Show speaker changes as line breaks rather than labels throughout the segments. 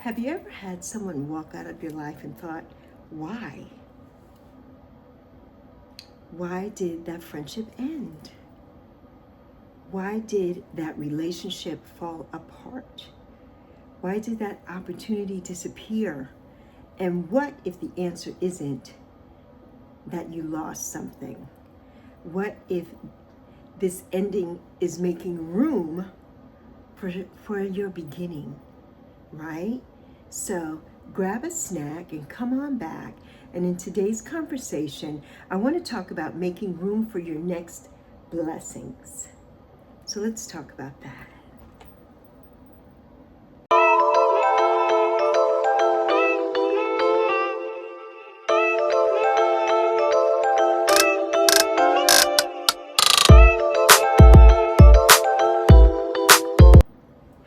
Have you ever had someone walk out of your life and thought, why? Why did that friendship end? Why did that relationship fall apart? Why did that opportunity disappear? And what if the answer isn't that you lost something? What if this ending is making room for your beginning, right? So grab a snack and come on back. And in today's conversation, I want to talk about making room for your next blessings. So let's talk about that.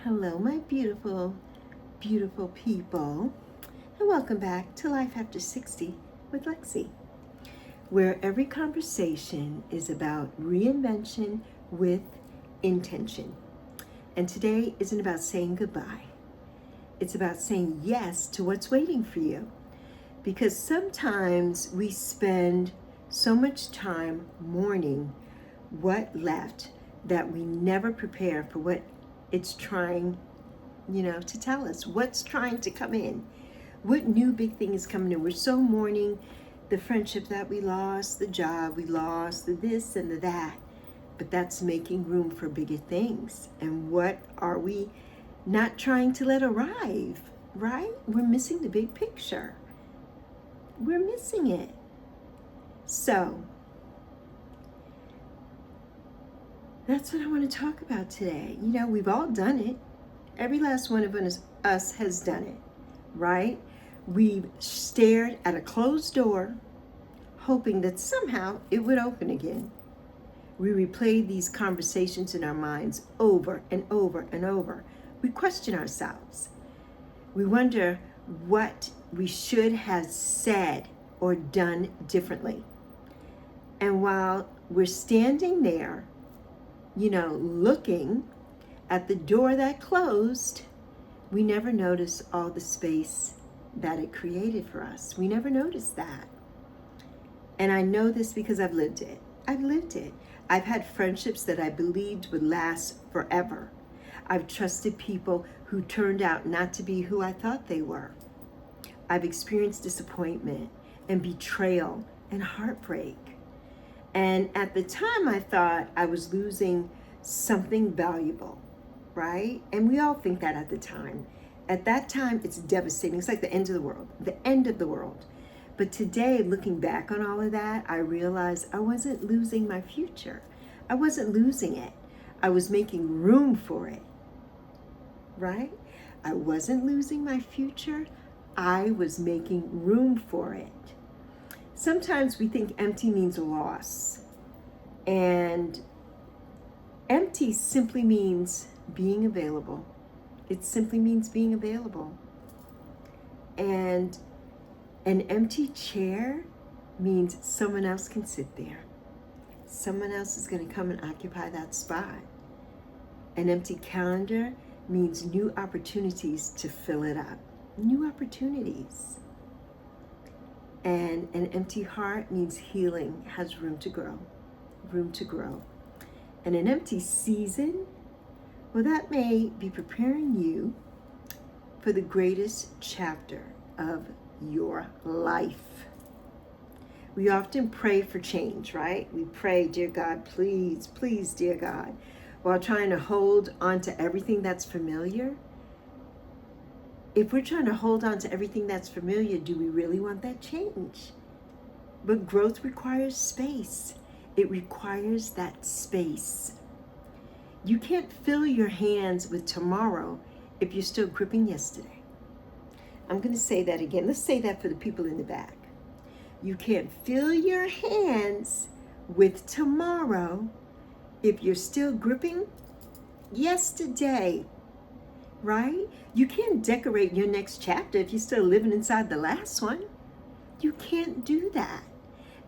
Hello, my beautiful, beautiful people, and welcome back to Life After 60 with Lexi, where every conversation is about reinvention with intention. And today isn't about saying goodbye. It's about saying yes to what's waiting for you. Because sometimes we spend so much time mourning what left that we never prepare for what it's trying, to tell us. What's trying to come in? What new big thing is coming in? We're so mourning the friendship that we lost, the job we lost, the this and the that. But that's making room for bigger things. And what are we not trying to let arrive, right? We're missing the big picture. We're missing it. So, that's what I want to talk about today. We've all done it. Every last one of us has done it, right? We've stared at a closed door, hoping that somehow it would open again. We replay these conversations in our minds over and over and over. We question ourselves. We wonder what we should have said or done differently. And while we're standing there, looking at the door that closed, we never notice all the space that it created for us. We never noticed that. And I know this because I've lived it. I've had friendships that I believed would last forever. I've trusted people who turned out not to be who I thought they were. I've experienced disappointment and betrayal and heartbreak. And at the time, I thought I was losing something valuable, right? And we all think that at the time. At that time, it's devastating. It's like the end of the world. But today, looking back on all of that, I realized I wasn't losing my future. I wasn't losing it. I was making room for it, right? I wasn't losing my future. I was making room for it. Sometimes we think empty means loss. And empty simply means being available. It simply means being available. And an empty chair means someone else can sit there. Someone else is going to come and occupy that spot. An empty calendar means new opportunities to fill it up. New opportunities. And an empty heart means healing has room to grow. And an empty season, well, that may be preparing you for the greatest chapter of your life. We often pray for change, right? We pray, dear God, please, please, dear God, while trying to hold on to everything that's familiar. If we're trying to hold on to everything that's familiar, do we really want that change? But growth requires space. It requires that space. You can't fill your hands with tomorrow if you're still gripping yesterday. I'm going to say that again. Let's say that for the people in the back. You can't fill your hands with tomorrow if you're still gripping yesterday, right? You can't decorate your next chapter if you're still living inside the last one. You can't do that.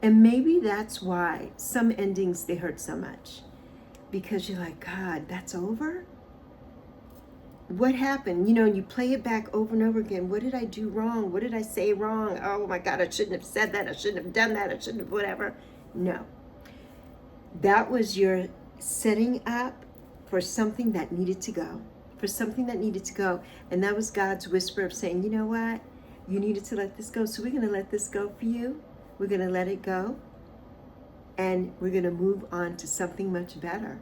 And maybe that's why some endings, they hurt so much. Because you're like, God, that's over? what happened? You know, and you play it back over and over again. What did I do wrong? What did I say wrong? Oh my God, I shouldn't have said that. I shouldn't have done that. I shouldn't have whatever. No. That was your setting up for something that needed to go. For something that needed to go. And that was God's whisper of saying, you know what? You needed to let this go. So we're going to let this go for you. We're going to let it go. And we're going to move on to something much better.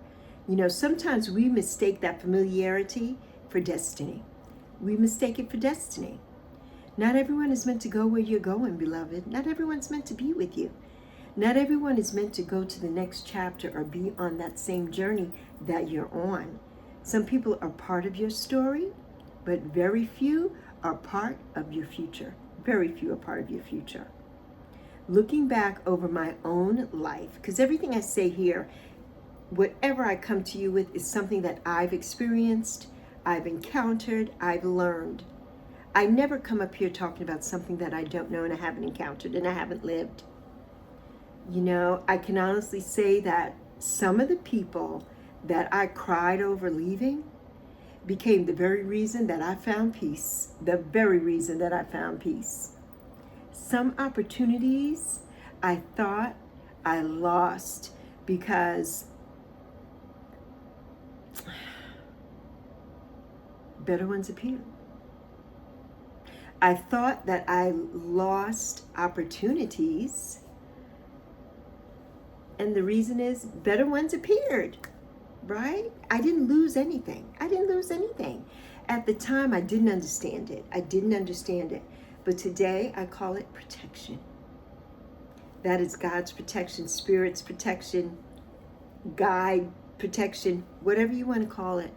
You know, sometimes we mistake that familiarity for destiny. We mistake it for destiny. Not everyone is meant to go where you're going, beloved. Not everyone's meant to be with you. Not everyone is meant to go to the next chapter or be on that same journey that you're on. Some people are part of your story, but very few are part of your future. Very few are part of your future. Looking back over my own life, because everything I say here, whatever I come to you with is something that I've experienced, I've encountered, I've learned. I never come up here talking about something that I don't know and I haven't encountered and I haven't lived. You know, I can honestly say that some of the people that I cried over leaving became the very reason that I found peace. The very reason that I found peace. Some opportunities I thought I lost because better ones appeared. I thought that I lost opportunities, and the reason is better ones appeared, right? I didn't lose anything. I didn't lose anything. At the time, I didn't understand it. I didn't understand it. But today, I call it protection. That is God's protection, Spirit's protection, guide protection, whatever you want to call it.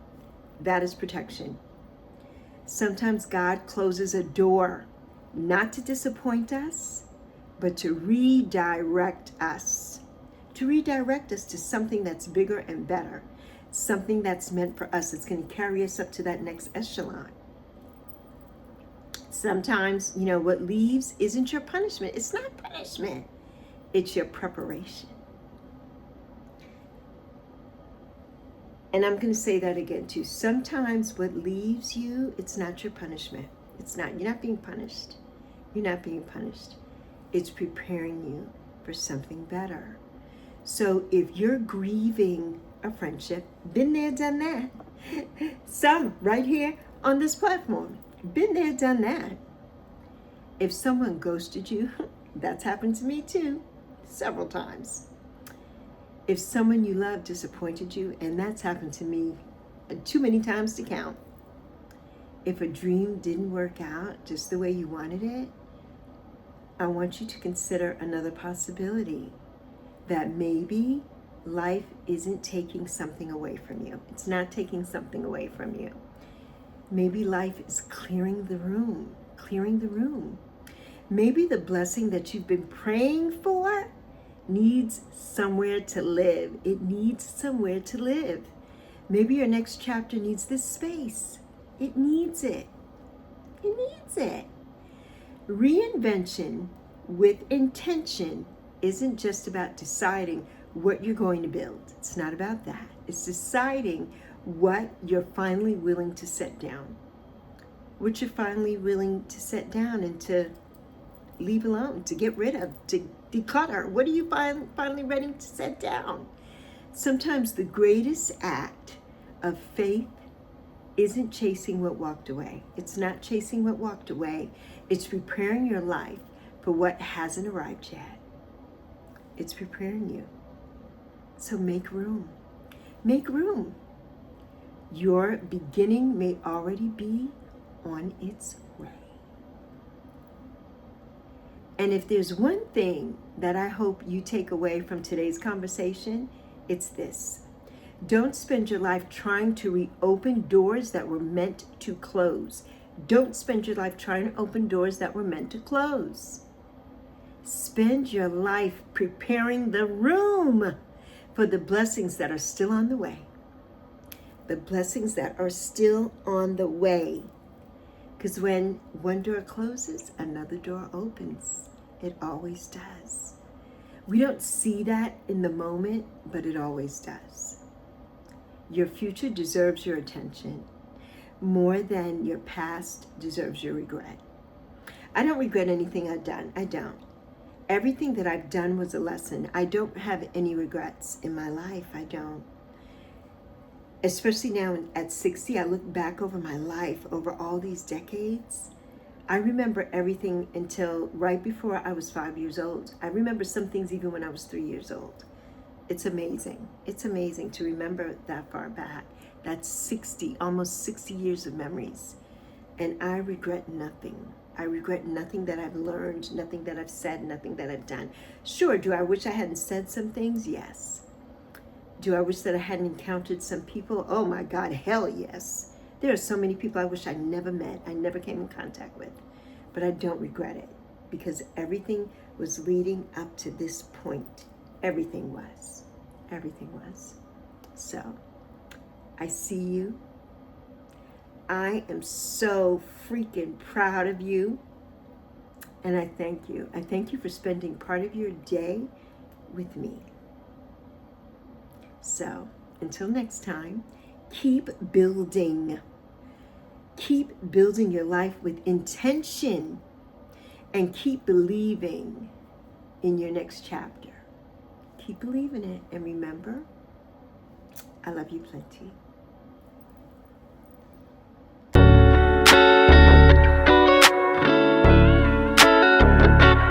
That is protection. Sometimes God closes a door, not to disappoint us, but to redirect us. To redirect us to something that's bigger and better. Something that's meant for us. It's going to carry us up to that next echelon. Sometimes, you know, what leaves isn't your punishment. It's not punishment. It's your preparation. And I'm going to say that again too. Sometimes what leaves you, it's not your punishment. It's not. You're not being punished. You're not being punished. It's preparing you for something better. So if you're grieving a friendship, been there, done that. Some right here on this platform, been there, done that. If someone ghosted you, that's happened to me too, several times. If someone you love disappointed you, and that's happened to me too many times to count. If a dream didn't work out just the way you wanted it, I want you to consider another possibility, that maybe life isn't taking something away from you. It's not taking something away from you. Maybe life is clearing the room, clearing the room. Maybe the blessing that you've been praying for needs somewhere to live. It needs somewhere to live. Maybe your next chapter needs this space. It needs it. It needs it. Reinvention with intention isn't just about deciding what you're going to build. It's not about that. It's deciding what you're finally willing to set down. What you're finally willing to set down and to leave alone, to get rid of, to declutter. What are you finally ready to set down? Sometimes the greatest act of faith isn't chasing what walked away. It's not chasing what walked away. It's preparing your life for what hasn't arrived yet. It's preparing you. So make room. Make room. Your beginning may already be on its way. And if there's one thing that I hope you take away from today's conversation, it's this. Don't spend your life trying to reopen doors that were meant to close. Don't spend your life trying to open doors that were meant to close. Spend your life preparing the room for the blessings that are still on the way. The blessings that are still on the way. Because when one door closes, another door opens. It always does. We don't see that in the moment, but it always does. Your future deserves your attention. more than your past deserves your regret. I don't regret anything I've done. I don't. Everything that I've done was a lesson. I don't have any regrets in my life. I don't. Especially now at 60, I look back over my life, over all these decades. I remember everything until right before I was 5 years old. I remember some things even when I was 3 years old. It's amazing. It's amazing to remember that far back. That's 60, almost 60 years of memories. And I regret nothing. I regret nothing that I've learned, nothing that I've said, nothing that I've done. Sure, do I wish I hadn't said some things? Yes. Do I wish that I hadn't encountered some people? Oh my God, hell yes. There are so many people I wish I never met, I never came in contact with. But I don't regret it because everything was leading up to this point. Everything was. Everything was. So, I see you. I am so freaking proud of you. And I thank you. I thank you for spending part of your day with me. So, until next time, keep building. Keep building your life with intention. And keep believing in your next chapter. Keep believing it. And remember, I love you plenty.